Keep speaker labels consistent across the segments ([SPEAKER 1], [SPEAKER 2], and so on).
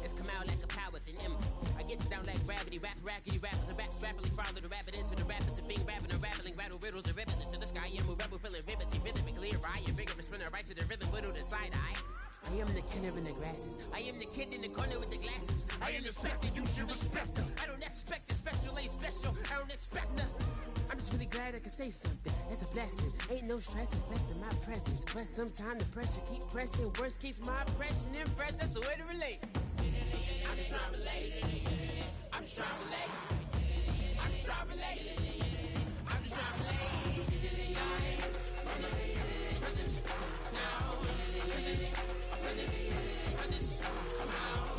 [SPEAKER 1] It's come out like a power with an M. I get you down like gravity, rap rackety rappers and raps rapidly follow the rapid into the rapids of being rapping and rattling, rattle riddles and rivets into the sky. I'm a rebel feeling riveting, rhythmically right, vigorous, spinner right to the rhythm, widow to side eye. I am the killer in the grasses. I am the kid in the corner with the glasses. I am the spectre, you should respect them. I don't expect the special, ain't special. I don't expect nothing. I'm just really glad I can say something. That's a blessing. Ain't no stress affecting my presence. But sometimes the pressure keep pressing. Worst keeps my impression impressed. That's the way to relate. I'm just trying to relate. I'm just trying to relate. I'm just trying to relate. I'm just trying to relate. From the present now. Present. Come out.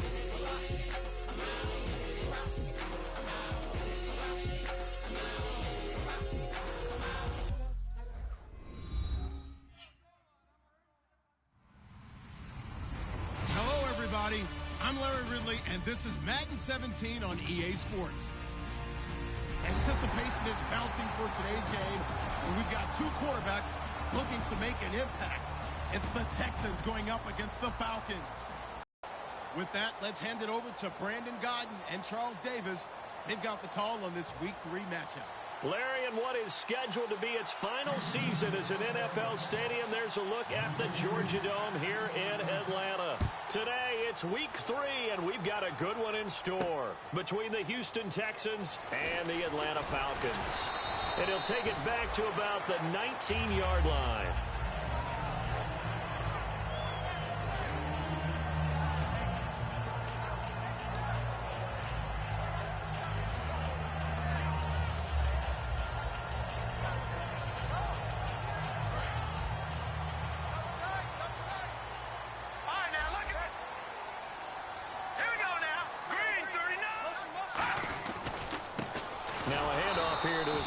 [SPEAKER 2] Hello, everybody. I'm Larry Ridley, and this is Madden 17 on EA Sports. Anticipation is mounting for today's game, and we've got two quarterbacks looking to make an impact. It's the Texans going up against the Falcons. With that, let's hand it over to Brandon Godden and Charles Davis. They've got the call on this Week 3 matchup.
[SPEAKER 3] Larry, in what is scheduled to be its final season as an NFL stadium, there's a look at the Georgia Dome here in Atlanta. Today, it's Week 3, and we've got a good one in store between the Houston Texans and the Atlanta Falcons. And he'll take it back to about the 19-yard line.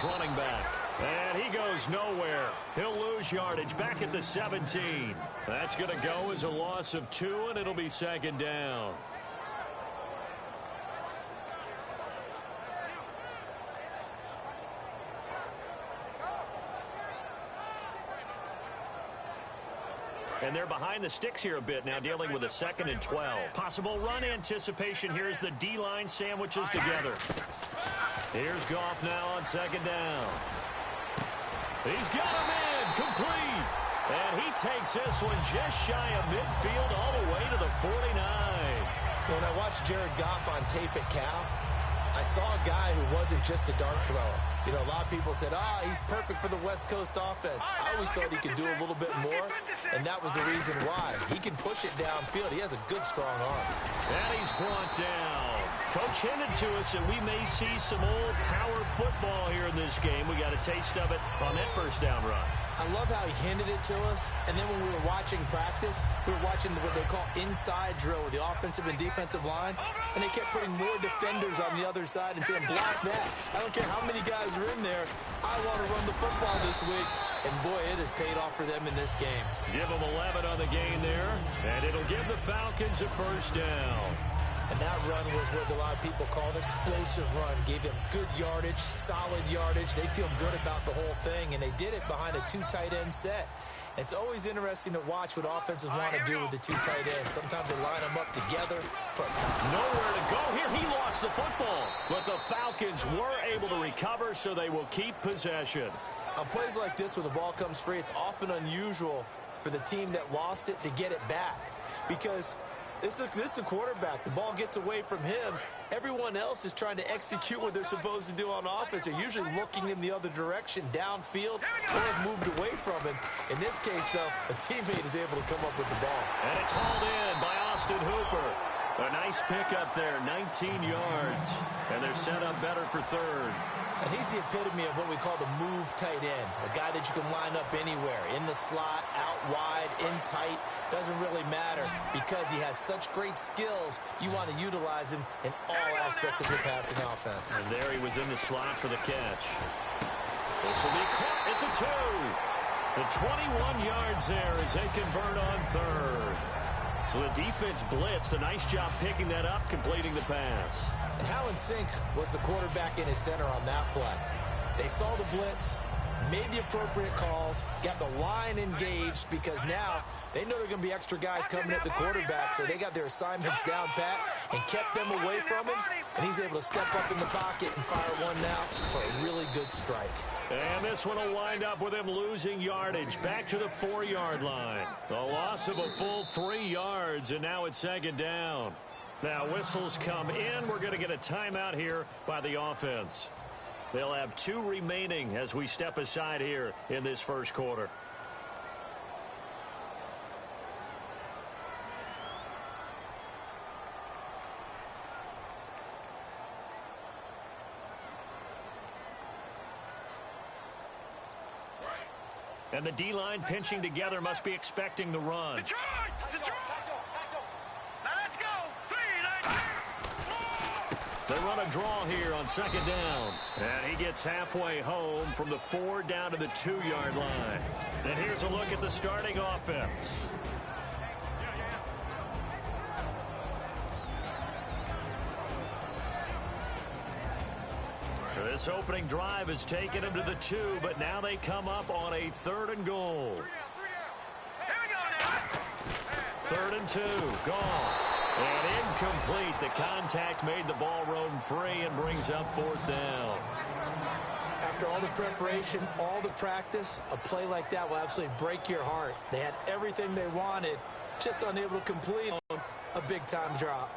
[SPEAKER 3] Running back, and he goes nowhere. He'll lose yardage back at the 17. That's going to go as a loss of 2, and it'll be second down. And they're behind the sticks here a bit now, dealing with a 2nd and 12. Possible run anticipation here as the D-line sandwiches together. Here's Goff now on 2nd down. He's got him in, complete. And he takes this one just shy of midfield all the way to the 49.
[SPEAKER 4] When I watched Jared Goff on tape at Cal, I saw a guy who wasn't just a dart thrower. You know, a lot of people said, he's perfect for the West Coast offense. I always thought he could do a little bit more, and that was the reason why. He can push it downfield. He has a good, strong arm.
[SPEAKER 3] And he's brought down. Coach hinted to us that we may see some old power football here in this game. We got a taste of it on that first down run.
[SPEAKER 4] I love how he hinted it to us, and then when we were watching practice, we were watching what they call inside drill with the offensive and defensive line, and they kept putting more defenders on the other side and saying, block that. I don't care how many guys are in there. I want to run the football this week, and boy, it has paid off for them in this game.
[SPEAKER 3] Give them 11 on the gain there, and it'll give the Falcons a first down.
[SPEAKER 4] And that run was what a lot of people call an explosive run. Gave them good yardage, solid yardage. They feel good about the whole thing, and they did it behind a 2 tight end set. It's always interesting to watch what offenses want to do with the 2 tight ends. Sometimes they line them up together.
[SPEAKER 3] Nowhere to go here. He lost the football. But the Falcons were able to recover, so they will keep possession.
[SPEAKER 4] On plays like this where the ball comes free, it's often unusual for the team that lost it to get it back. Because this is a quarterback. The ball gets away from him. Everyone else is trying to execute what they're supposed to do on offense. They're usually looking in the other direction, downfield, or have moved away from him. In this case, though, a teammate is able to come up with the ball.
[SPEAKER 3] And it's hauled in by Austin Hooper. A nice pickup there, 19 yards. And they're set up better for third.
[SPEAKER 4] And he's the epitome of what we call the move tight end, a guy that you can line up anywhere, in the slot, out wide, in tight, doesn't really matter because he has such great skills. You want to utilize him in all aspects of your passing offense.
[SPEAKER 3] And there he was in the slot for the catch. This will be caught at the 2. The 21 yards there as they convert on third. So the defense blitzed. A nice job picking that up, completing the pass.
[SPEAKER 4] And how in sync was the quarterback in his center on that play? They saw the blitz. made the appropriate calls, got the line engaged, because now they know there are going to be extra guys coming at the quarterback, so they got their assignments down pat and kept them away from him, and he's able to step up in the pocket and fire one now for a really good strike.
[SPEAKER 3] And this one will wind up with him losing yardage back to the 4-yard line. The loss of a full 3 yards, and now it's 2nd down. Now whistles come in. We're going to get a timeout here by the offense. They'll have 2 remaining as we step aside here in this first quarter. And the D-line pinching together must be expecting the run.
[SPEAKER 5] Detroit! Now let's go! 3, 9, 4!
[SPEAKER 3] They run a draw here on 2nd down. And he gets halfway home from the 4 down to the 2-yard line. And here's a look at the starting offense. This opening drive has taken them to the 2, but now they come up on a 3rd and goal.
[SPEAKER 5] Here we go now!
[SPEAKER 3] 3rd and 2, gone. And incomplete. The contact made the ball roam free and brings up 4th down.
[SPEAKER 4] After all the preparation, all the practice, a play like that will absolutely break your heart. They had everything they wanted, just unable to complete a big-time drop.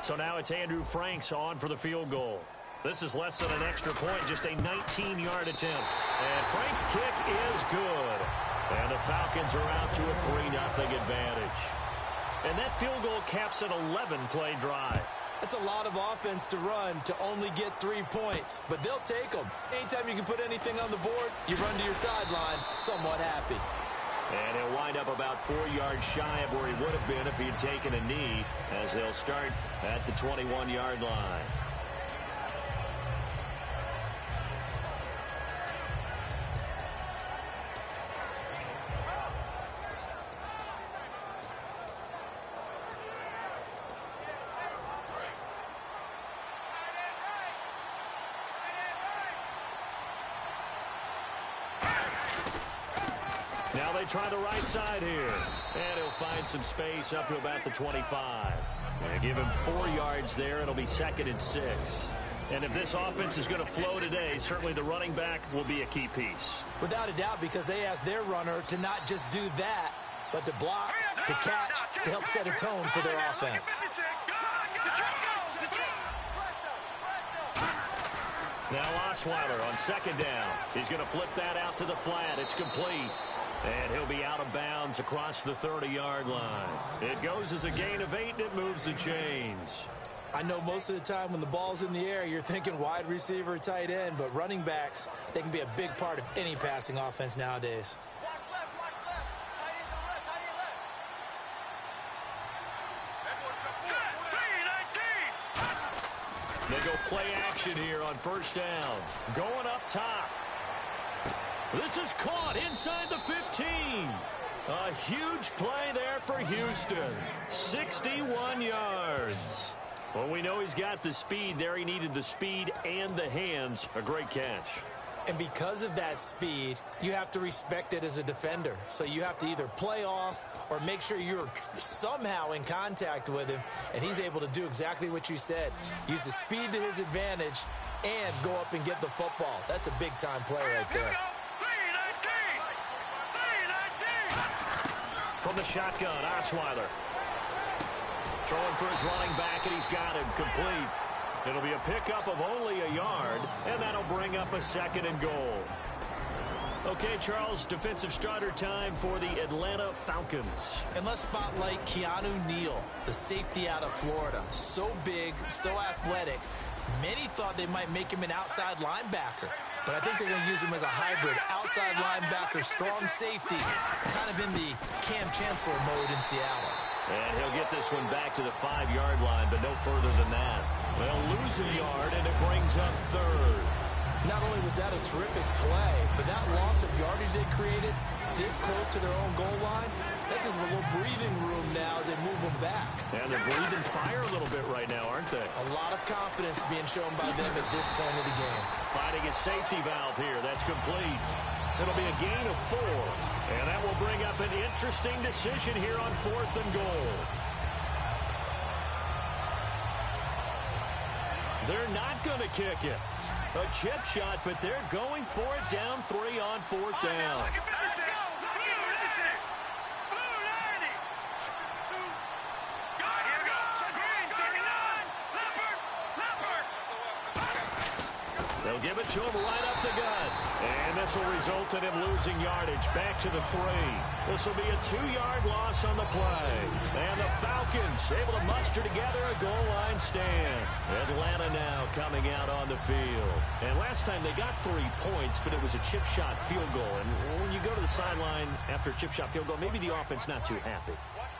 [SPEAKER 3] So now it's Andrew Franks on for the field goal. This is less than an extra point, just a 19-yard attempt. And Franks' kick is good. And the Falcons are out to a 3-0 advantage. And that field goal caps an 11-play drive.
[SPEAKER 4] That's a lot of offense to run to only get 3 points, but they'll take them. Anytime you can put anything on the board, you run to your sideline somewhat happy.
[SPEAKER 3] And he'll wind up about 4 yards shy of where he would have been if he had taken a knee, as they'll start at the 21-yard line. Now they try the right side here. And he'll find some space up to about the 25. And give him 4 yards there. It'll be 2nd and 6. And if this offense is going to flow today, certainly the running back will be a key piece.
[SPEAKER 4] Without a doubt, because they asked their runner to not just do that, but to block, to catch, to help set a tone for their offense.
[SPEAKER 3] Now Osweiler on 2nd down. He's going to flip that out to the flat. It's complete. And he'll be out of bounds across the 30-yard line. It goes as a gain of 8, and it moves the chains.
[SPEAKER 4] I know most of the time when the ball's in the air, you're thinking wide receiver, tight end, but running backs, they can be a big part of any passing offense nowadays.
[SPEAKER 5] Watch left, tight end to the left, tight end left.
[SPEAKER 3] They go play action here on 1st down. Going up top. This is caught inside the 15. A huge play there for Houston. 61 yards. Well, we know he's got the speed there. He needed the speed and the hands. A great catch.
[SPEAKER 4] And because of that speed, you have to respect it as a defender. So you have to either play off or make sure you're somehow in contact with him. And he's able to do exactly what you said. Use the speed to his advantage and go up and get the football. That's a big-time play right there.
[SPEAKER 3] From the shotgun, Osweiler. Throwing for his running back, and he's got him complete. It'll be a pickup of only a yard, and that'll bring up a 2nd and goal. Okay, Charles, defensive starter time for the Atlanta Falcons.
[SPEAKER 4] And let's spotlight Keanu Neal, the safety out of Florida. So big, so athletic. Many thought they might make him an outside linebacker, but I think they're going to use him as a hybrid. Outside linebacker, strong safety, kind of in the Cam Chancellor mode in Seattle.
[SPEAKER 3] And he'll get this one back to the 5-yard line, but no further than that. They'll lose a yard, and it brings up 3rd.
[SPEAKER 4] Not only was that a terrific play, but that loss of yardage they created this close to their own goal line, that gives them a little breathing room now as they move them back.
[SPEAKER 3] And they're breathing fire a little bit right now, aren't they?
[SPEAKER 4] A lot of confidence being shown by them at this point of the game.
[SPEAKER 3] Finding a safety valve here. That's complete. It'll be a gain of 4. And that will bring up an interesting decision here on 4th and goal. They're not going to kick it. A chip shot, but they're going for it down 3 on 4th down. They'll give it to him right up the gut. And this will result in him losing yardage back to the 3. This will be a 2-yard loss on the play. And the Falcons able to muster together a goal line stand. Atlanta now coming out on the field. And last time they got 3 points, but it was a chip shot field goal. And when you go to the sideline after a chip shot field goal, maybe the offense not too happy.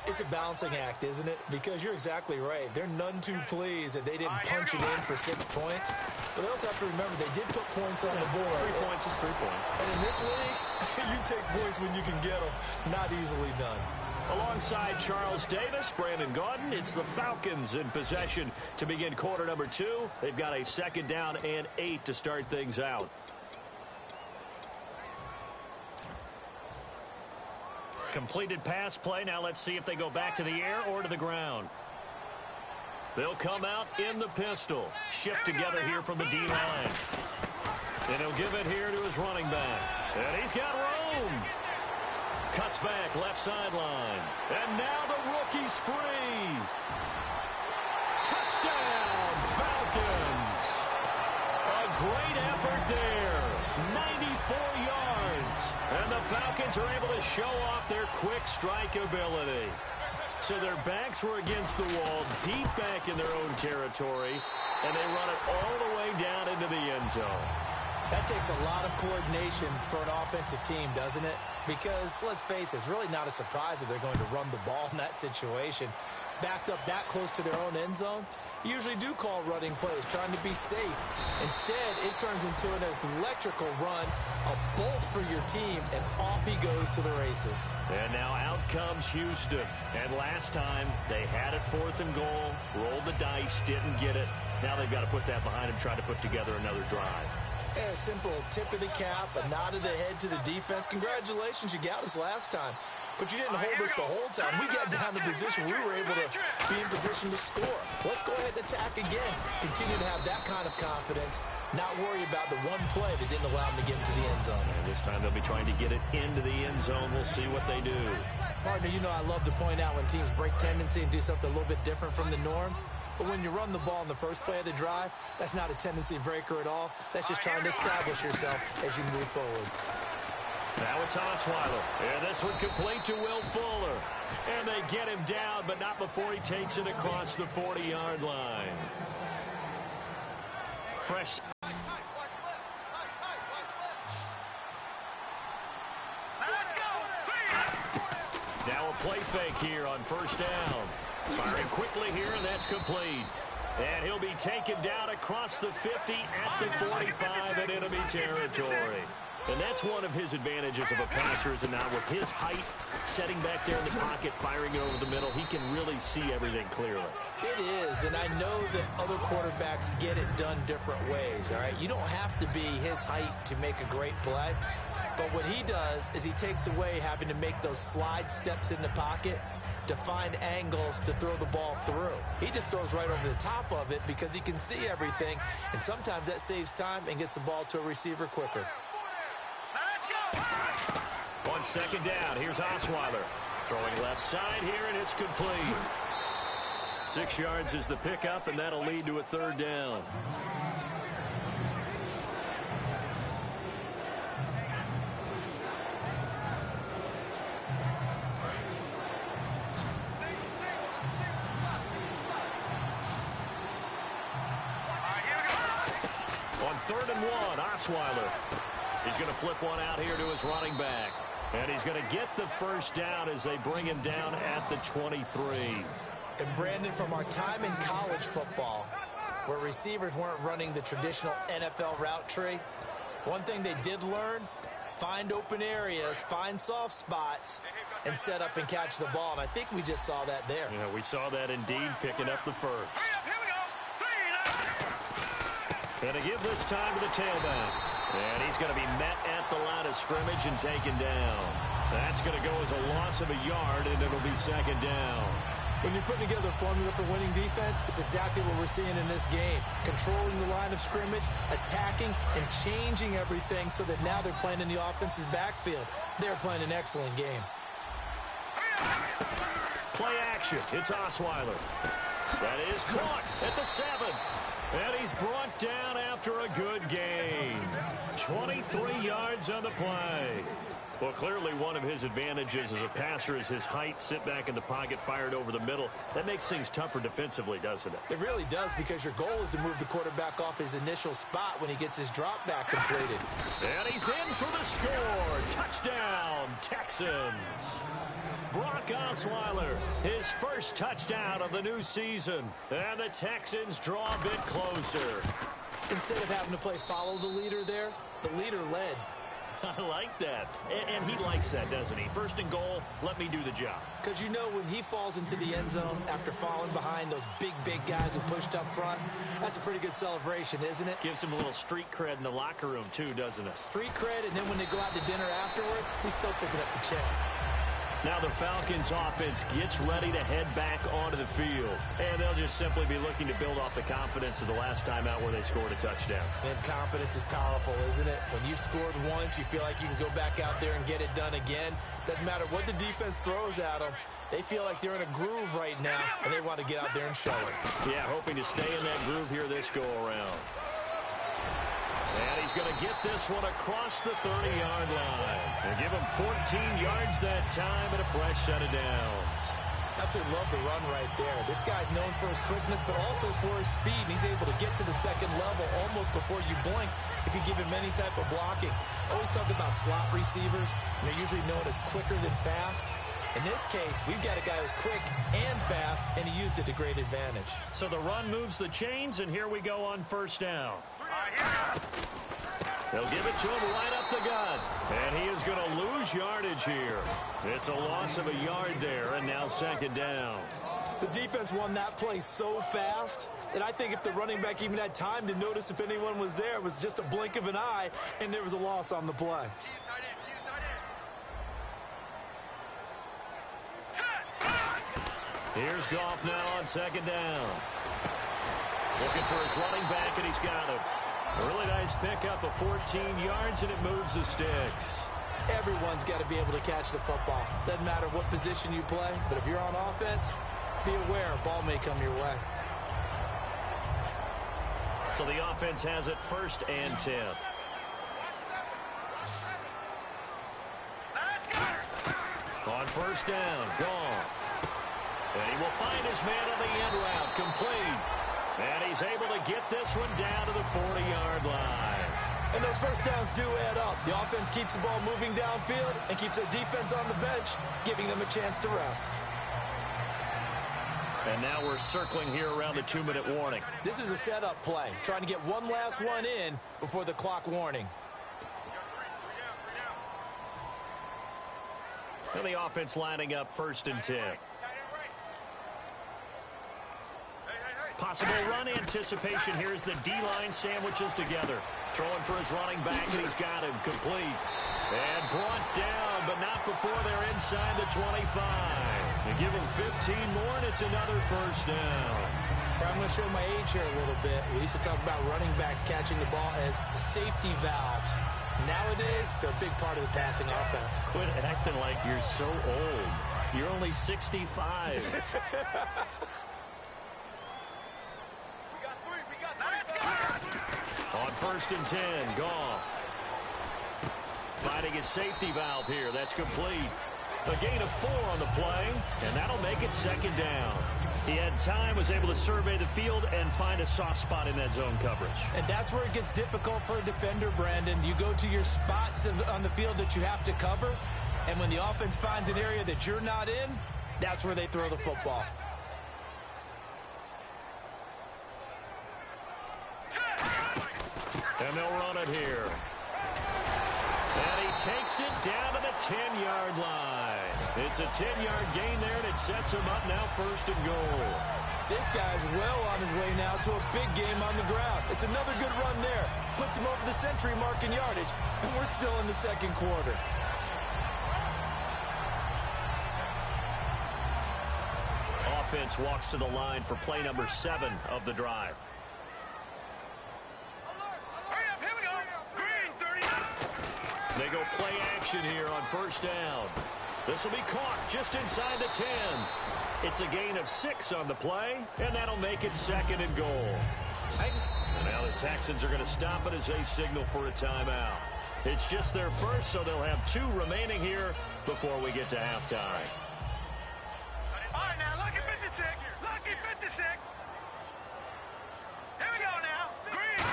[SPEAKER 4] It's a balancing act, isn't it? Because you're exactly right. They're none too pleased that they didn't punch it in for 6 points. But they also have to remember they did put points on the board.
[SPEAKER 3] 3 points is 3 points.
[SPEAKER 4] And in this league, you take points when you can get them. Not easily done.
[SPEAKER 3] Alongside Charles Davis, Brandon Gaudin, it's the Falcons in possession to begin quarter number 2. They've got a 2nd down and 8 to start things out. Completed pass play. Now let's see if they go back to the air or to the ground. They'll come out in the pistol. Shift together here from the D-line. And he'll give it here to his running back. And he's got room. Cuts back left sideline. And now the rookie's free. Touchdown, Falcons. A great effort there. 94 yards. And the Falcons are able to show off their quick strike ability. So their backs were against the wall, deep back in their own territory, and they run it all the way down into the end zone.
[SPEAKER 4] That takes a lot of coordination for an offensive team, doesn't it? Because, let's face it, it's really not a surprise that they're going to run the ball in that situation. Backed up that close to their own end zone, you usually do call running plays, trying to be safe. Instead, it turns into an electrical run, a bolt for your team, and off he goes to the races.
[SPEAKER 3] And now out comes Houston. And last time, they had it 4th and goal, rolled the dice, didn't get it. Now they've got to put that behind them, try to put together another drive.
[SPEAKER 4] A simple tip of the cap, a nod of the head to the defense. Congratulations, you got us last time. But you didn't hold us the whole time. We got down to position. We were able to be in position to score. Let's go ahead and attack again. Continue to have that kind of confidence. Not worry about the one play that didn't allow them to get into the end zone.
[SPEAKER 3] And this time they'll be trying to get it into the end zone. We'll see what they do.
[SPEAKER 4] Partner, you know I love to point out when teams break tendency and do something a little bit different from the norm. But when you run the ball in the first play of the drive, that's not a tendency breaker at all. That's just trying to establish yourself as you move forward.
[SPEAKER 3] Now it's Osweiler. And this one complete to Will Fuller. And they get him down, but not before he takes it across the 40-yard line. Fresh. Now a play fake here on 1st down. Firing quickly here, and that's complete. And he'll be taken down across the 50 at the 45 in enemy territory. And that's one of his advantages of a passer, is not with his height, setting back there in the pocket, firing it over the middle. He can really see everything clearly.
[SPEAKER 4] It is, and I know that other quarterbacks get it done different ways, all right? You don't have to be his height to make a great play. But what he does is he takes away having to make those slide steps in the pocket to find angles to throw the ball through. He just throws right over the top of it because he can see everything, and sometimes that saves time and gets the ball to a receiver quicker.
[SPEAKER 3] On 2nd down, here's Osweiler. Throwing left side here, and it's complete. 6 yards is the pickup, and that'll lead to a 3rd down. On 3rd and 1, Osweiler. He's going to flip one out here to his running back. And he's going to get the 1st down as they bring him down at the 23.
[SPEAKER 4] And Brandon, from our time in college football, where receivers weren't running the traditional NFL route tree, one thing they did learn find open areas, find soft spots, and set up and catch the ball. And I think we just saw that there.
[SPEAKER 3] Yeah, we saw that indeed, picking up the first.
[SPEAKER 5] Here we go.
[SPEAKER 3] And to give this time to the tailback. And he's going to be met at the line of scrimmage and taken down. That's going to go as a loss of a yard, and it'll be second down.
[SPEAKER 4] When you're putting together a formula for winning defense, it's exactly what we're seeing in this game. Controlling the line of scrimmage, attacking, and changing everything so that now they're playing in the offense's backfield. They're playing an excellent game.
[SPEAKER 3] Play action. It's Osweiler. That is caught at the 7. And he's brought down after a good game. 23 yards on the play. Well, clearly one of his advantages as a passer is his height. Sit back in the pocket, fired over the middle. That makes things tougher defensively, doesn't it?
[SPEAKER 4] It really does, because your goal is to move the quarterback off his initial spot when he gets his drop back completed.
[SPEAKER 3] And he's in for the score. Touchdown, Texans. Brock Osweiler, his first touchdown of the new season. And the Texans draw a bit closer.
[SPEAKER 4] Instead of having to play follow the leader there, the leader led.
[SPEAKER 3] I like that. And he likes that, doesn't he? First and goal, let me do the job.
[SPEAKER 4] Because you know when he falls into the end zone after falling behind those big guys who pushed up front, that's a pretty good celebration, isn't it?
[SPEAKER 3] Gives him a little street cred in the locker room, too, doesn't it?
[SPEAKER 4] Street cred, and then when they go out to dinner afterwards, he's still picking up the check.
[SPEAKER 3] Now the Falcons offense gets ready to head back onto the field. And they'll just simply be looking to build off the confidence of the last time out where they scored a touchdown.
[SPEAKER 4] And confidence is powerful, isn't it? When you've scored once, you feel like you can go back out there and get it done again. Doesn't matter what the defense throws at them. They feel like they're in a groove right now, and they want to get out there and show it.
[SPEAKER 3] Yeah, hoping to stay in that groove here this go-around. And he's going to get this one across the 30-yard line. And give him 14 yards that time and a fresh set of downs.
[SPEAKER 4] Absolutely love the run right there. This guy's known for his quickness, but also for his speed. And he's able to get to the second level almost before you blink if you give him any type of blocking. Always talk about slot receivers. They're usually known as quicker than fast. In this case, we've got a guy who's quick and fast, and he used it to great advantage.
[SPEAKER 3] So the run moves the chains, and here we go on first down. They'll give it to him right up the gut. And he is going to lose yardage here. It's a loss of a yard there, and now second down.
[SPEAKER 4] The defense won that play so fast that I think if the running back even had time to notice if anyone was there, it was just a blink of an eye, and there was a loss on the play.
[SPEAKER 3] Here's Goff now on second down. Looking for his running back, and he's got him. A really nice pickup of 14 yards, and it moves the sticks.
[SPEAKER 4] Everyone's got to be able to catch the football. Doesn't matter what position you play, but if you're on offense, be aware a ball may come your way.
[SPEAKER 3] So the offense has it first and 10. On first down, Goff. And he will find his man on the end route, complete. And he's able to get this one down to the 40-yard line.
[SPEAKER 4] And those first downs do add up. The offense keeps the ball moving downfield and keeps their defense on the bench, giving them a chance to rest.
[SPEAKER 3] And now we're circling here around the 2-minute warning.
[SPEAKER 4] This is a setup play, trying to get one last one in before the clock warning.
[SPEAKER 3] And the offense lining up first and 10. Possible run anticipation here as the D-line sandwiches together. Throwing for his running back, and he's got him complete. And brought down, but not before they're inside the 25. They give him 15 more, and it's another first down.
[SPEAKER 4] I'm going to show my age here a little bit. We used to talk about running backs catching the ball as safety valves. Nowadays, they're a big part of the passing offense.
[SPEAKER 3] Quit acting like you're so old. You're only 65. On first and 10, Goff. Finding his safety valve here. That's complete. A gain of 4 on the play, and that'll make it second down. He had time, was able to survey the field and find a soft spot in that zone coverage.
[SPEAKER 4] And that's where it gets difficult for a defender, Brandon. You go to your spots on the field that you have to cover, and when the offense finds an area that you're not in, that's where they throw the football.
[SPEAKER 3] And they'll run it here. And he takes it down to the 10-yard line. It's a 10-yard gain there, and it sets him up now 1st and goal.
[SPEAKER 4] This guy's well on his way now to a big game on the ground. It's another good run there. Puts him over the century mark in yardage, and we're still in the second quarter.
[SPEAKER 3] Offense walks to the line for play number 7 of the drive.
[SPEAKER 5] Hurry up, here we go. Green, 39.
[SPEAKER 3] They go play action here on 1st down. This will be caught just inside the 10. It's a gain of 6 on the play, and that'll make it 2nd and goal. And now the Texans are going to stop it as they signal for a timeout. It's just their first, so they'll have 2 remaining here before we get to halftime.
[SPEAKER 5] All right, now, lucky 56. Lucky 56. Here we go now. Green.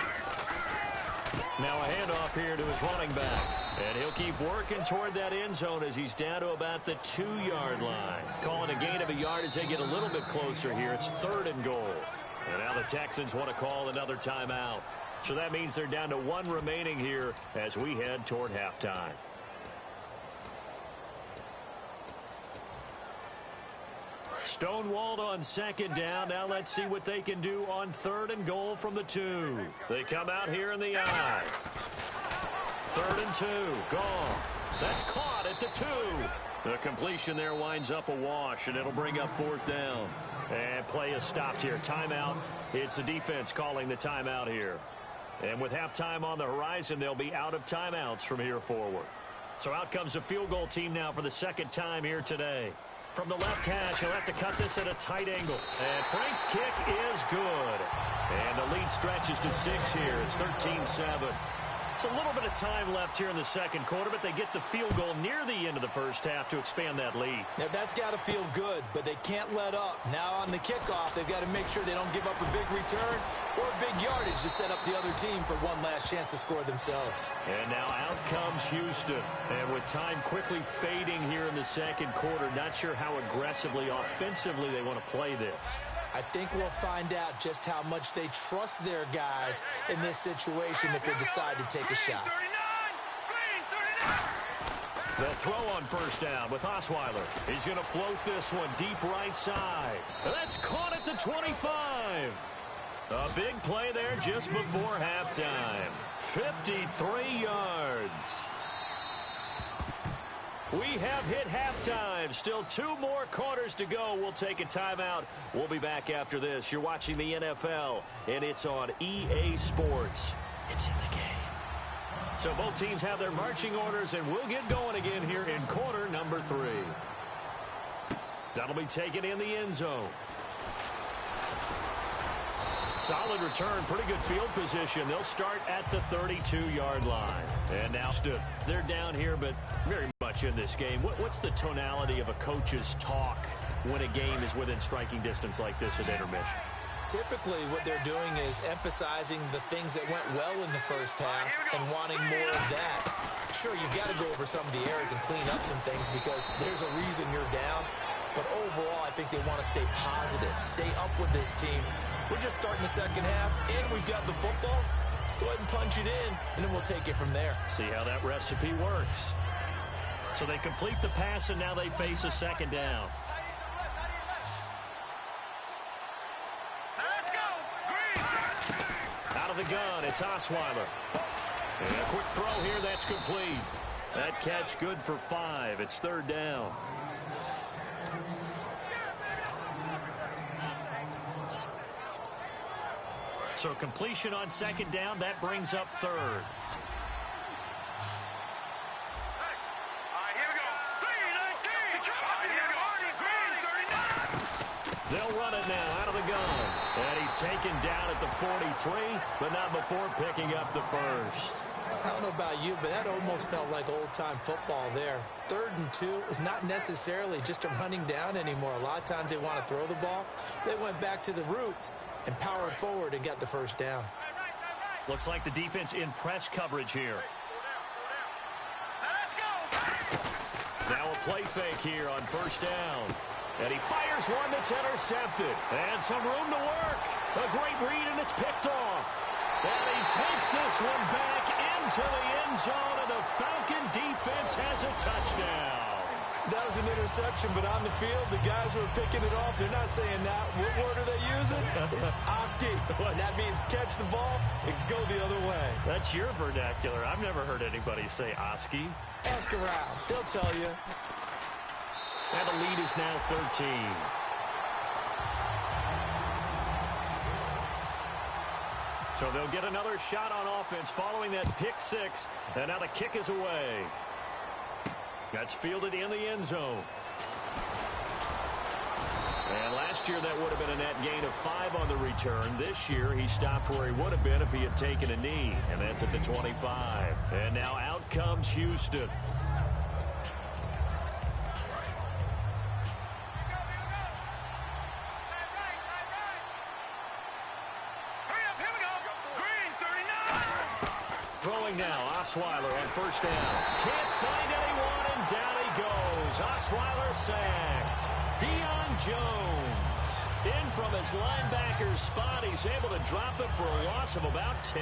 [SPEAKER 3] Now a handoff here to his running back. And he'll keep working toward that end zone as he's down to about the 2-yard line. Calling a gain of a yard as they get a little bit closer here. It's 3rd and goal. And now the Texans want to call another timeout. So that means they're down to 1 remaining here as we head toward halftime. Stonewalled on 2nd down. Now let's see what they can do on 3rd and goal from the 2. They come out here in the I. 3rd and 2. Goff. That's caught at the 2. The completion there winds up a wash, and it'll bring up 4th down. And play is stopped here. Timeout. It's the defense calling the timeout here. And with halftime on the horizon, they'll be out of timeouts from here forward. So out comes the field goal team now for the 2nd time here today. From the left hash, he'll have to cut this at a tight angle. And Frank's kick is good. And the lead stretches to 6 here. It's 13-7. It's a little bit of time left here in the second quarter, but they get the field goal near the end of the first half to expand that lead.
[SPEAKER 4] Now, that's got to feel good, but they can't let up. Now on the kickoff, they've got to make sure they don't give up a big return or a big yardage to set up the other team for one last chance to score themselves.
[SPEAKER 3] And now out comes Houston. And with time quickly fading here in the second quarter, not sure how aggressively, offensively they want to play this.
[SPEAKER 4] I think we'll find out just how much they trust their guys in this situation if they decide to take a shot.
[SPEAKER 3] They'll throw on 1st down with Osweiler. He's going to float this one deep right side. That's caught at the 25. A big play there just before halftime. 53 yards. We have hit halftime. Still 2 more quarters to go. We'll take a timeout. We'll be back after this. You're watching the NFL, and it's on EA Sports. It's in the game. So both teams have their marching orders, and we'll get going again here in quarter number 3. That'll be taken in the end zone. Solid return, pretty good field position. They'll start at the 32-yard line. And now they're down here, but very much in this game. What's the tonality of a coach's talk when a game is within striking distance like this at intermission?
[SPEAKER 4] Typically, what they're doing is emphasizing the things that went well in the first half and wanting more of that. Sure, you've got to go over some of the errors and clean up some things because there's a reason you're down. But overall, I think they want to stay positive, stay up with this team. We're just starting the second half, and we've got the football. Let's go ahead and punch it in, and then we'll take it from there.
[SPEAKER 3] See how that recipe works. So they complete the pass, and now they face a 2nd down.
[SPEAKER 5] Let's go. Green.
[SPEAKER 3] Out of the gun, it's Osweiler. And a quick throw here, that's complete. That catch good for 5. It's 3rd down. So completion on 2nd down, that brings up 3rd.
[SPEAKER 5] All right, here we go. Green, 19.
[SPEAKER 3] They'll run it now out of the gun. And he's taken down at the 43, but not before picking up the first.
[SPEAKER 4] I don't know about you, but that almost felt like old-time football there. 3rd and 2 is not necessarily just a running down anymore. A lot of times they want to throw the ball. They went back to the roots and powered forward and got the first down.
[SPEAKER 3] Looks like the defense in press coverage here.
[SPEAKER 5] Let's go.
[SPEAKER 3] Now a play fake here on 1st down. And he fires one that's intercepted. And some room to work. A great read, and it's picked off. And he takes this one back into the end zone, and the Falcon defense has a touchdown.
[SPEAKER 4] That was an interception, but on the field, the guys who are picking it off, they're not saying that. What word are they using? It's Oski. And that means catch the ball and go the other way.
[SPEAKER 3] That's your vernacular. I've never heard anybody say Oski.
[SPEAKER 4] Ask around. They'll tell you.
[SPEAKER 3] And the lead is now 13. So they'll get another shot on offense following that pick six. And now the kick is away. That's fielded in the end zone. And last year that would have been a net gain of 5 on the return. This year he stopped where he would have been if he had taken a knee. And that's at the 25. And now out comes Houston. Throwing now, Osweiler on first down. Can't find anyone, and down he goes. Osweiler sacked. Deion Jones in from his linebacker spot. He's able to drop it for a loss of about 10.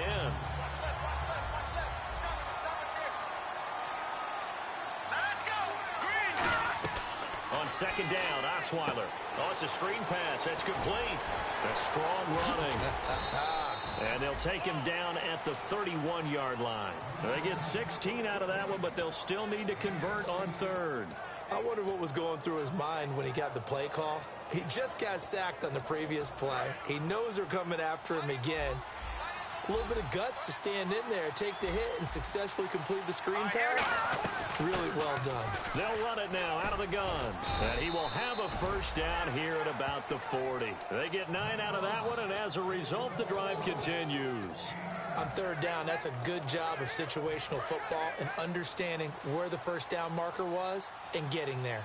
[SPEAKER 5] Let's go. Green.
[SPEAKER 3] On second down, Osweiler. Oh, it's a screen pass. That's complete. That's strong running. And they'll take him down at the 31-yard line. They get 16 out of that one, but they'll still need to convert on third.
[SPEAKER 4] I wonder what was going through his mind when he got the play call. He just got sacked on the previous play. He knows they're coming after him again. A little bit of guts to stand in there, take the hit, and successfully complete the screen pass. Really well done.
[SPEAKER 3] They'll run it now out of the gun. And he will have a first down here at about the 40. They get 9 out of that one, and as a result, the drive continues.
[SPEAKER 4] On third down, that's a good job of situational football and understanding where the first down marker was and getting there.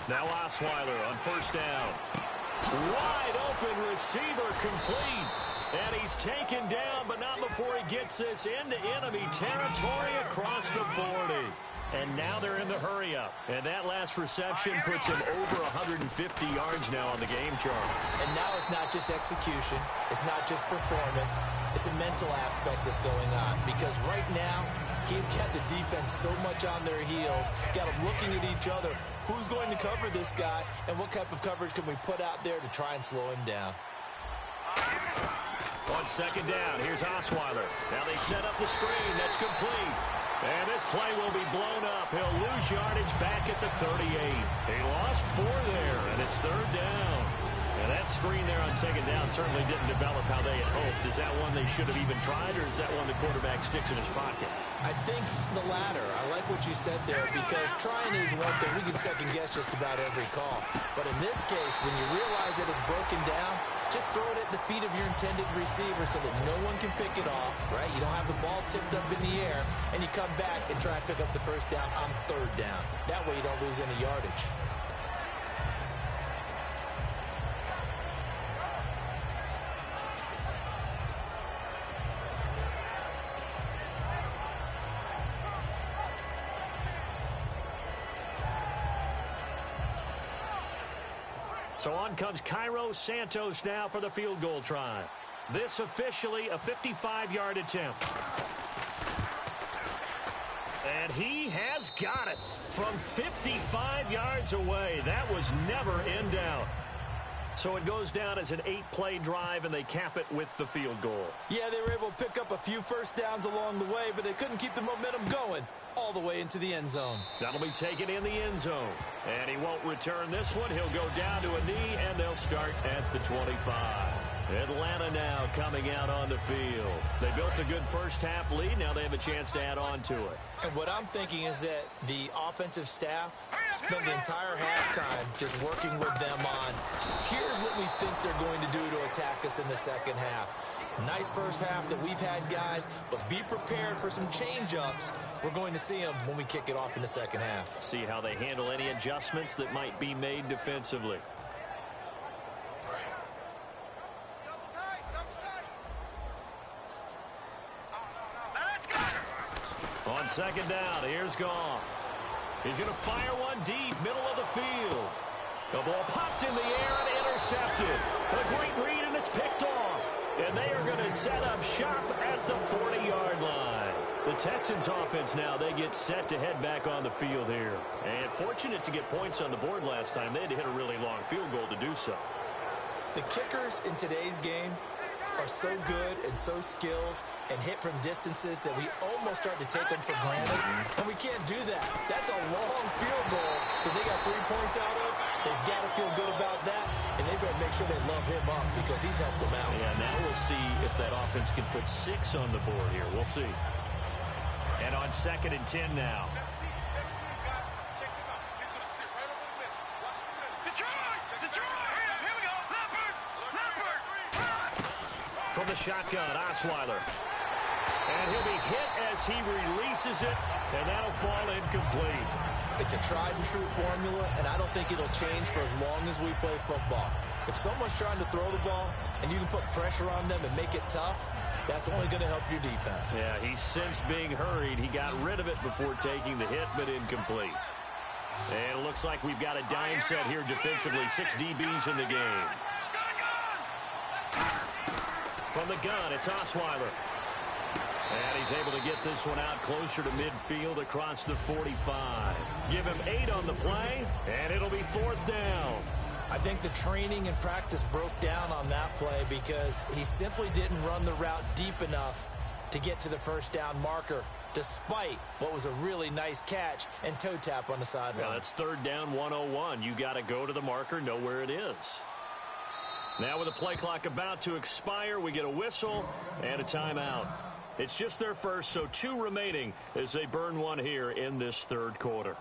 [SPEAKER 3] Now Osweiler on first down. Wide open receiver complete. And he's taken down, but not before he gets this into enemy territory across the 40. And now they're in the hurry-up. And that last reception puts him over 150 yards now on the game charts.
[SPEAKER 4] And now it's not just execution. It's not just performance. It's a mental aspect that's going on. Because right now, he's got the defense so much on their heels, got them looking at each other. Who's going to cover this guy, and what type of coverage can we put out there to try and slow him down?
[SPEAKER 3] On second down, here's Osweiler. Now they set up the screen. That's complete. And this play will be blown up. He'll lose yardage back at the 38. He lost 4 there, and it's third down. And that screen there on second down certainly didn't develop how they had hoped. Is that one they should have even tried, or is that one the quarterback sticks in his pocket?
[SPEAKER 4] I think the latter. I like what you said there, because trying is one thing. We can second guess just about every call. But in this case, when you realize that it's broken down, just throw it at the feet of your intended receiver so that no one can pick it off, right? You don't have the ball tipped up in the air, and you come back and try and pick up the first down on third down. That way you don't lose any yardage.
[SPEAKER 3] So on comes Cairo Santos now for the field goal try. This officially a 55-yard attempt. And he has got it from 55 yards away. That was never in doubt. So it goes down as an 8-play drive, and they cap it with the field goal.
[SPEAKER 4] Yeah, they were able to pick up a few first downs along the way, but they couldn't keep the momentum going all the way into the end zone.
[SPEAKER 3] That'll be taken in the end zone. And he won't return this one. He'll go down to a knee, and they'll start at the 25. Atlanta now coming out on the field. They built a good first-half lead. Now they have a chance to add on to it.
[SPEAKER 4] And what I'm thinking is that the offensive staff spent the entire halftime just working with them on, here's what we think they're going to do to attack us in the second half. Nice first half that we've had, guys, but be prepared for some change-ups. We're going to see them when we kick it off in the second half.
[SPEAKER 3] See how they handle any adjustments that might be made defensively. On second down, here's Goff. He's going to fire one deep, middle of the field. The ball popped in the air and intercepted. A great read, and it's picked off. And they are going to set up shop at the 40-yard line. The Texans offense now, they get set to head back on the field here. And fortunate to get points on the board last time. They had to hit a really long field goal to do so.
[SPEAKER 4] The kickers in today's game are so good and so skilled and hit from distances that we almost start to take them for granted. And we can't do that. That's a long field goal that they got 3 points out of. They've got to feel good about that, and they better make sure they love him up because he's helped them out.
[SPEAKER 3] Yeah, now we'll see if that offense can put 6 on the board here. We'll see. And on 2nd and 10 now. From the shotgun, Osweiler. And he'll be hit as he releases it, and that'll fall incomplete.
[SPEAKER 4] It's a tried-and-true formula, and I don't think it'll change for as long as we play football. If someone's trying to throw the ball and you can put pressure on them and make it tough, that's only going to help your defense.
[SPEAKER 3] Yeah, he's since being hurried. He got rid of it before taking the hit, but incomplete. And it looks like we've got a dime set here defensively. 6 DBs in the game. From the gun, it's Osweiler. And he's able to get this one out closer to midfield across the 45. Give him 8 on the play, and it'll be 4th down.
[SPEAKER 4] I think the training and practice broke down on that play because he simply didn't run the route deep enough to get to the first down marker, despite what was a really nice catch and toe tap on the sideline.
[SPEAKER 3] Yeah, that's 3rd down 101. You got to go to the marker, know where it is. Now with the play clock about to expire, we get a whistle and a timeout. It's just their first, so 2 remaining as they burn one here in this 3rd quarter.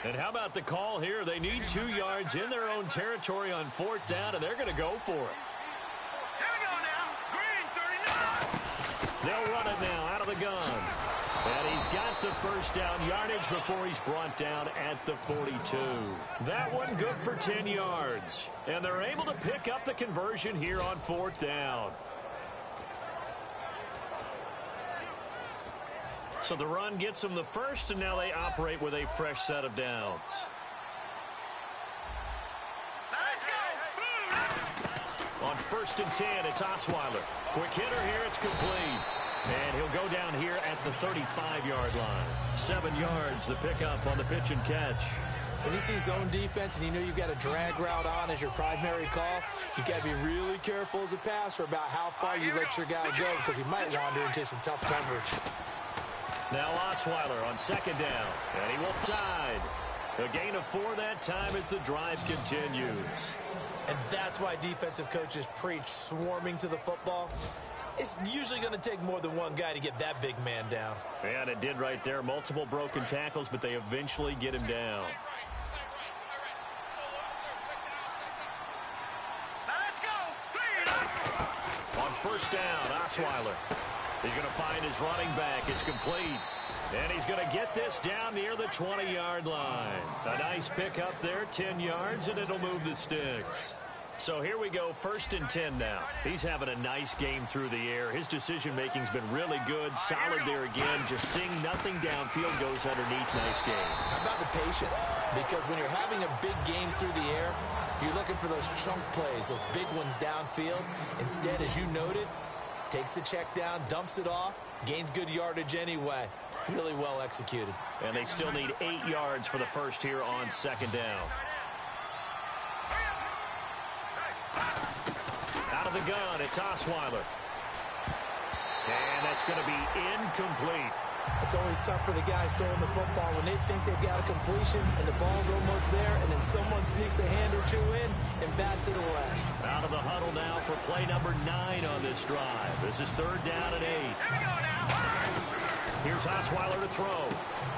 [SPEAKER 3] And how about the call here? They need 2 yards in their own territory on 4th down, and they're going to go for it.
[SPEAKER 5] Here we go now. Green, 39.
[SPEAKER 3] They'll run it now out of the gun. And he's got the first down yardage before he's brought down at the 42. That one good for 10 yards. And they're able to pick up the conversion here on 4th down. So the run gets them the first, and now they operate with a fresh set of downs.
[SPEAKER 5] Let's go.
[SPEAKER 3] On 1st and 10, it's Osweiler. Quick hitter here, it's complete. And he'll go down here at the 35-yard line. 7 yards, the pickup on the pitch and catch.
[SPEAKER 4] When you see zone defense and you know you've got a drag route on as your primary call, you got to be really careful as a passer about how far you let your guy go because he might wander into some tough coverage.
[SPEAKER 3] Now Osweiler on 2nd down, and he will side. A gain of 4 that time as the drive continues.
[SPEAKER 4] And that's why defensive coaches preach swarming to the football. It's usually going to take more than one guy to get that big man down.
[SPEAKER 3] And it did right there. Multiple broken tackles, but they eventually get him down.
[SPEAKER 5] Let's go.
[SPEAKER 3] On 1st down, Osweiler. He's going to find his running back. It's complete. And he's going to get this down near the 20-yard line. A nice pickup there, 10 yards, and it'll move the sticks. So here we go, 1st and 10 now. He's having a nice game through the air. His decision-making's been really good, solid there again. Just seeing nothing downfield goes underneath. Nice game.
[SPEAKER 4] How about the patience? Because when you're having a big game through the air, you're looking for those chunk plays, those big ones downfield. Instead, as you noted, takes the check down, dumps it off, gains good yardage anyway. Really well executed.
[SPEAKER 3] And they still need 8 yards for the first here on 2nd down. Out of of the gun, it's Osweiler. And that's going to be incomplete.
[SPEAKER 4] It's always tough for the guys throwing the football when they think they've got a completion and the ball's almost there, and then someone sneaks a hand or two in and bats it away.
[SPEAKER 3] Out of the huddle now for play number 9 on this drive. This is 3rd down and 8. Here's Osweiler to throw.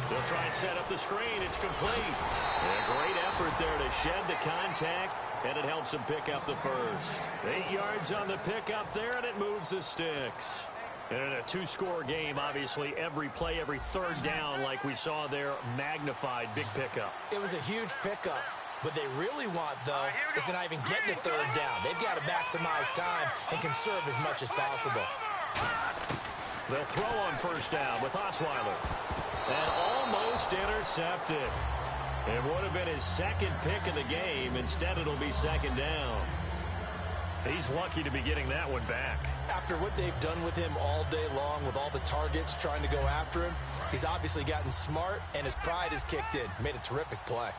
[SPEAKER 3] They'll try and set up the screen. It's complete. And a great effort there to shed the contact, and it helps him pick up the first. 8 yards on the pickup there, and it moves the sticks. And in a 2-score game, obviously, every play, every 3rd down, like we saw there, magnified, big pickup.
[SPEAKER 4] It was a huge pickup. What they really want, though, is to not even get to 3rd down. They've got to maximize time and conserve as much as possible.
[SPEAKER 3] They'll throw on 1st down with Osweiler. And almost intercepted. It would have been his 2nd pick of the game. Instead, it'll be 2nd down. He's lucky to be getting that one back.
[SPEAKER 4] After what they've done with him all day long, with all the targets trying to go after him, he's obviously gotten smart, and his pride has kicked in. Made a terrific play.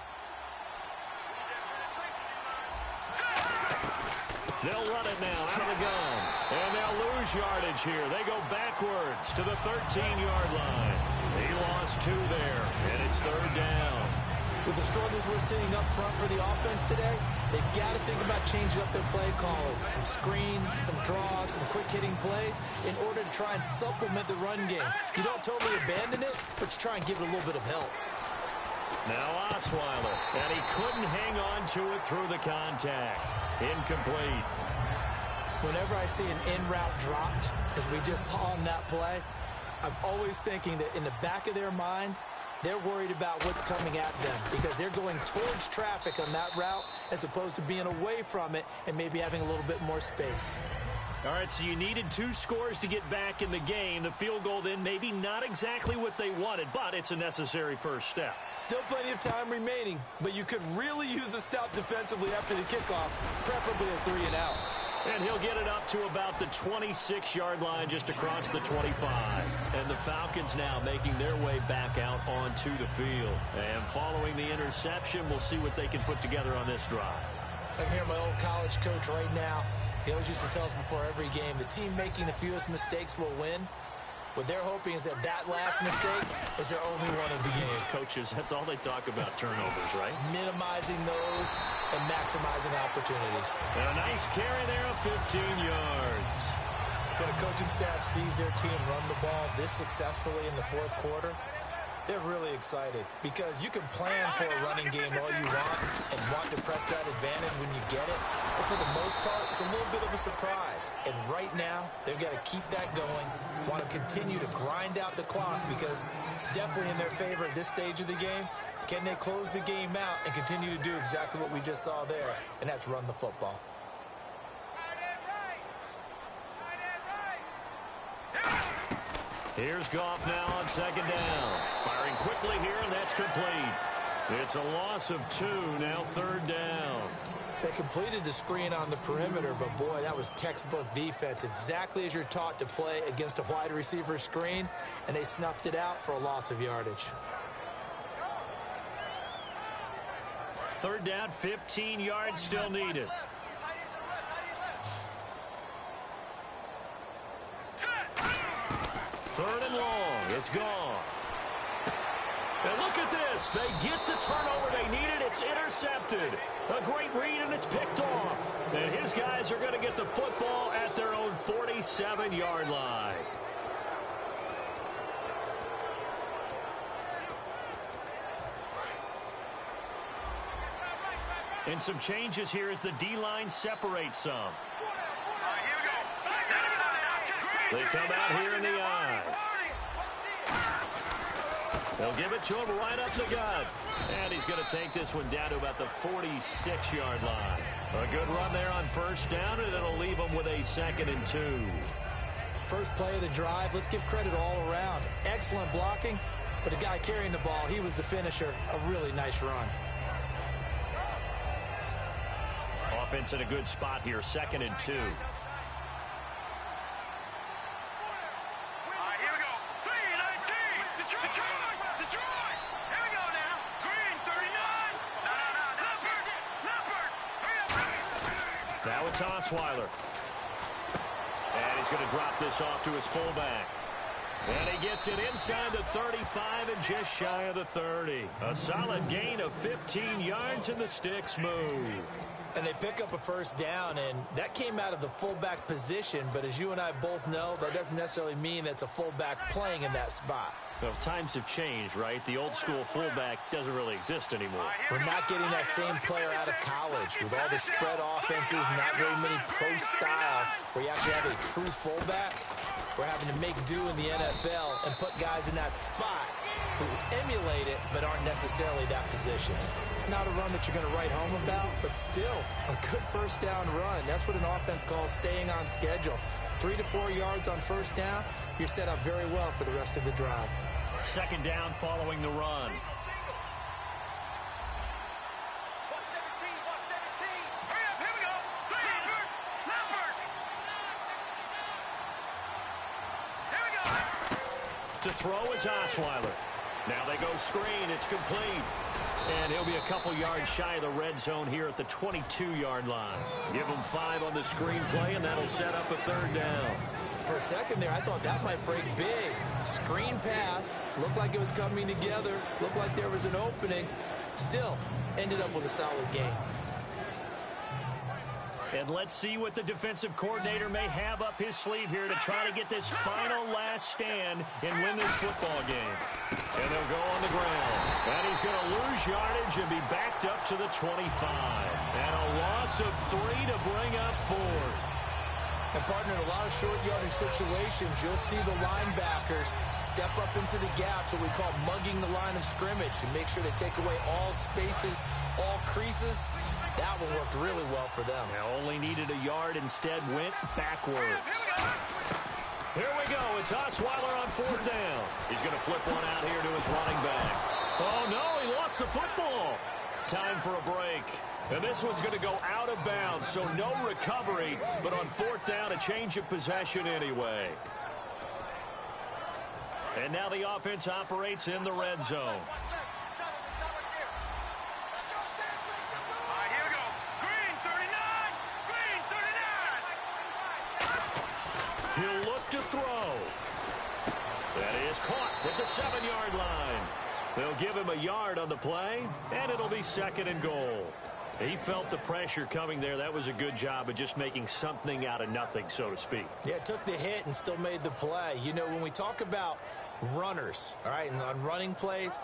[SPEAKER 3] They'll run it now out of the gun. And they'll lose yardage here. They go backwards to the 13-yard line. He lost 2 there, and it's 3rd down.
[SPEAKER 4] With the struggles we're seeing up front for the offense today, they've got to think about changing up their play calling. Some screens, some draws, some quick-hitting plays in order to try and supplement the run game. You don't totally abandon it, but you try and give it a little bit of help.
[SPEAKER 3] Now Osweiler, and he couldn't hang on to it through the contact. Incomplete.
[SPEAKER 4] Whenever I see an in-route dropped, as we just saw on that play, I'm always thinking that in the back of their mind, they're worried about what's coming at them because they're going towards traffic on that route as opposed to being away from it and maybe having a little bit more space.
[SPEAKER 3] All right, so you needed 2 scores to get back in the game. The field goal then maybe not exactly what they wanted, but it's a necessary first step.
[SPEAKER 4] Still plenty of time remaining, but you could really use a stop defensively after the kickoff, preferably a 3-and-out.
[SPEAKER 3] And he'll get it up to about the 26-yard line just across the 25. And the Falcons now making their way back out onto the field. And following the interception, we'll see what they can put together on this drive.
[SPEAKER 4] I can hear my old college coach right now. He always used to tell us before every game, the team making the fewest mistakes will win. What they're hoping is that last mistake is their only one of the game.
[SPEAKER 3] Coaches, that's all they talk about, turnovers, right?
[SPEAKER 4] Minimizing those and maximizing opportunities.
[SPEAKER 3] And a nice carry there of 15 yards.
[SPEAKER 4] When a coaching staff sees their team run the ball this successfully in the 4th quarter, they're really excited because you can plan for a running game all you want and want to press that advantage when you get it. But for the most part, it's a little bit of a surprise. And right now, they've got to keep that going, want to continue to grind out the clock because it's definitely in their favor at this stage of the game. Can they close the game out and continue to do exactly what we just saw there, and that's run the football.
[SPEAKER 3] Here's Goff now on 2nd down. Firing quickly here, and that's complete. It's a loss of 2, now 3rd down.
[SPEAKER 4] They completed the screen on the perimeter, but boy, that was textbook defense. Exactly as you're taught to play against a wide receiver screen, and they snuffed it out for a loss of yardage.
[SPEAKER 3] 3rd down, 15 yards still needed. Third and long. It's gone. And look at this. They get the turnover they needed. It's intercepted. A great read, and it's picked off. And his guys are going to get the football at their own 47-yard line. And some changes here as the D-line separates some. They come out here in the eye. They'll give it to him right up the gut. And he's going to take this one down to about the 46-yard line. A good run there on 1st down, and it'll leave him with a 2nd and 2.
[SPEAKER 4] First play of the drive, let's give credit all around. Excellent blocking, but the guy carrying the ball, he was the finisher. A really nice run.
[SPEAKER 3] Offense in a good spot here, 2nd and 2. Now it's Osweiler. he's going to drop this off to his fullback. And he gets it inside the 35 and just shy of the 30. A solid gain of 15 yards in the sticks move.
[SPEAKER 4] And they pick up a first down, and that came out of the fullback position. But as you and I both know, that doesn't necessarily mean it's a fullback playing in that spot.
[SPEAKER 3] Well, times have changed, right? The old school fullback doesn't really exist anymore.
[SPEAKER 4] We're not getting that same player out of college. With all the spread offenses, not very many pro style, where you actually have a true fullback. We're having to make do in the NFL and put guys in that spot who emulate it but aren't necessarily that position. Not a run that you're going to write home about, but still a good first down run. That's what an offense calls staying on schedule. 3 to 4 yards on first down, you're set up very well for the rest of the drive.
[SPEAKER 3] Second down following the run. To throw is Osweiler. Now they go screen. It's complete. And he'll be a couple yards shy of the red zone here at the 22-yard line. Give him 5 on the screen play, and that'll set up a third down.
[SPEAKER 4] For a second there, I thought that might break big. Screen pass. Looked like it was coming together. Looked like there was an opening. Still, ended up with a solid game.
[SPEAKER 3] And let's see what the defensive coordinator may have up his sleeve here to try to get this final last stand and win this football game. And they'll go on the ground. And he's going to lose yardage and be backed up to the 25. And a loss of 3 to bring up 4.
[SPEAKER 4] And, partner, in a lot of short yardage situations, you'll see the linebackers step up into the gaps, what we call mugging the line of scrimmage, to make sure they take away all spaces, all creases. That one worked really well for them.
[SPEAKER 3] Now only needed a yard, instead went backwards. Here we go. It's Osweiler on fourth down. He's going to flip one out here to his running back. Oh, no, he lost the football. Time for a break. And this one's going to go out of bounds, so no recovery, but on fourth down, a change of possession anyway. And now the offense operates in the red zone. He'll look to throw. That is caught at the 7-yard line. They'll give him a yard on the play, and it'll be second and goal. He felt the pressure coming there. That was a good job of just making something out of nothing, so to speak.
[SPEAKER 4] Yeah, took the hit and still made the play. You know, when we talk about runners, all right, and on running plays,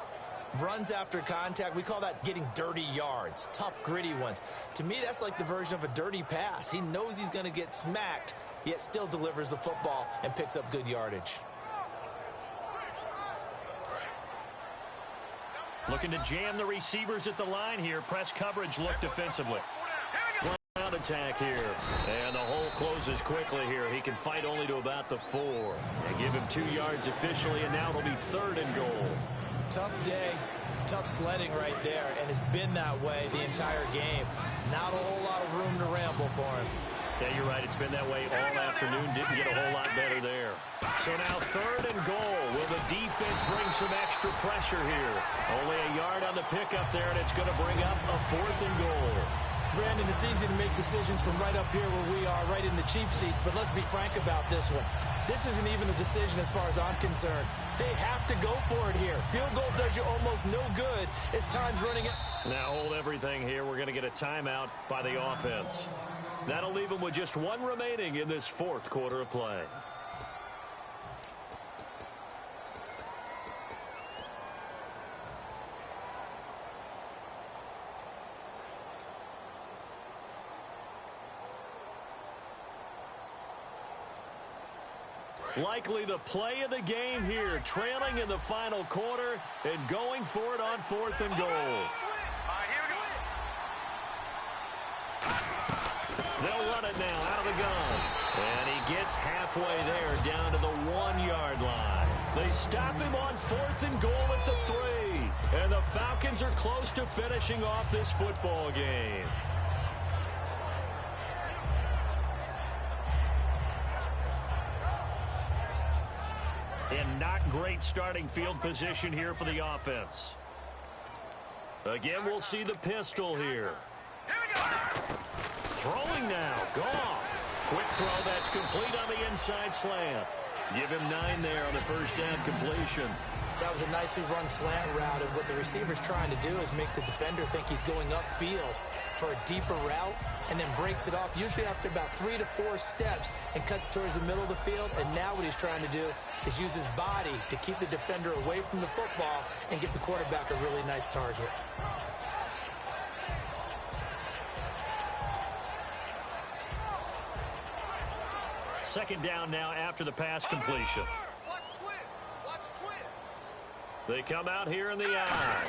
[SPEAKER 4] runs after contact, we call that getting dirty yards, tough, gritty ones. To me, that's like the version of a dirty pass. He knows he's going to get smacked, yet still delivers the football and picks up good yardage.
[SPEAKER 3] Looking to jam the receivers at the line here. Press coverage look defensively. Ground attack here. And the hole closes quickly here. He can fight only to about the 4. They give him 2 yards officially, and now it'll be third and goal.
[SPEAKER 4] Tough day, tough sledding right there, and it's been that way the entire game. Not a whole lot of room to ramble for him.
[SPEAKER 3] Yeah, you're right. It's been that way all afternoon. Didn't get a whole lot better there. So now third and goal. Will the defense bring some extra pressure here? Only a yard on the pickup there, and it's going to bring up a fourth and goal.
[SPEAKER 4] Brandon, it's easy to make decisions from right up here where we are, right in the cheap seats, but let's be frank about this one. This isn't even a decision as far as I'm concerned. They have to go for it here. Field goal does you almost no good as time's running out.
[SPEAKER 3] Now hold everything here. We're going to get a timeout by the offense. That'll leave them with just 1 remaining in this fourth quarter of play. Likely the play of the game here, trailing in the final quarter and going for it on fourth and goal. They'll run it now out of the gun. And he gets halfway there down to the 1-yard line. They stop him on fourth and goal at the 3. And the Falcons are close to finishing off this football game. And not great starting field position here for the offense. Again, we'll see the pistol here. Throwing now. Goff. Quick throw that's complete on the inside slant. Give him 9 there on the first down completion.
[SPEAKER 4] That was a nicely run slant route, and what the receiver's trying to do is make the defender think he's going upfield for a deeper route, and then breaks it off, usually after about 3 to 4 steps, and cuts towards the middle of the field. And now what he's trying to do is use his body to keep the defender away from the football and get the quarterback a really nice target.
[SPEAKER 3] Second down now after the pass completion. They come out here in the eye.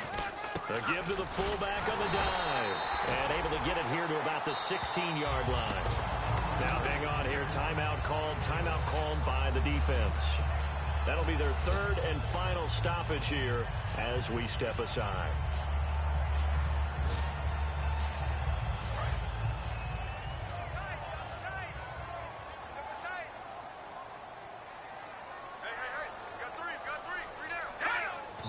[SPEAKER 3] The give to the fullback on the dive. And able to get it here to about the 16-yard line. Now hang on here. Timeout called by the defense. That'll be their third and final stoppage here as we step aside.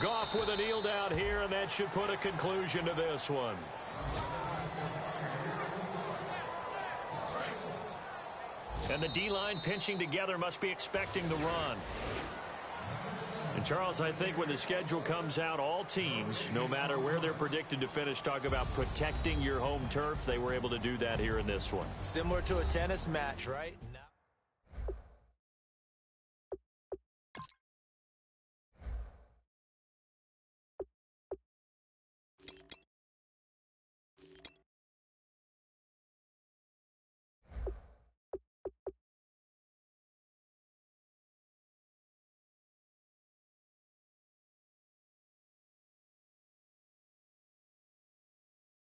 [SPEAKER 3] Goff with a kneel down here, and that should put a conclusion to this one. And the D-line pinching together must be expecting the run. And, Charles, I think when the schedule comes out, all teams, no matter where they're predicted to finish, talk about protecting your home turf. They were able to do that here in this one.
[SPEAKER 4] Similar to a tennis match, right?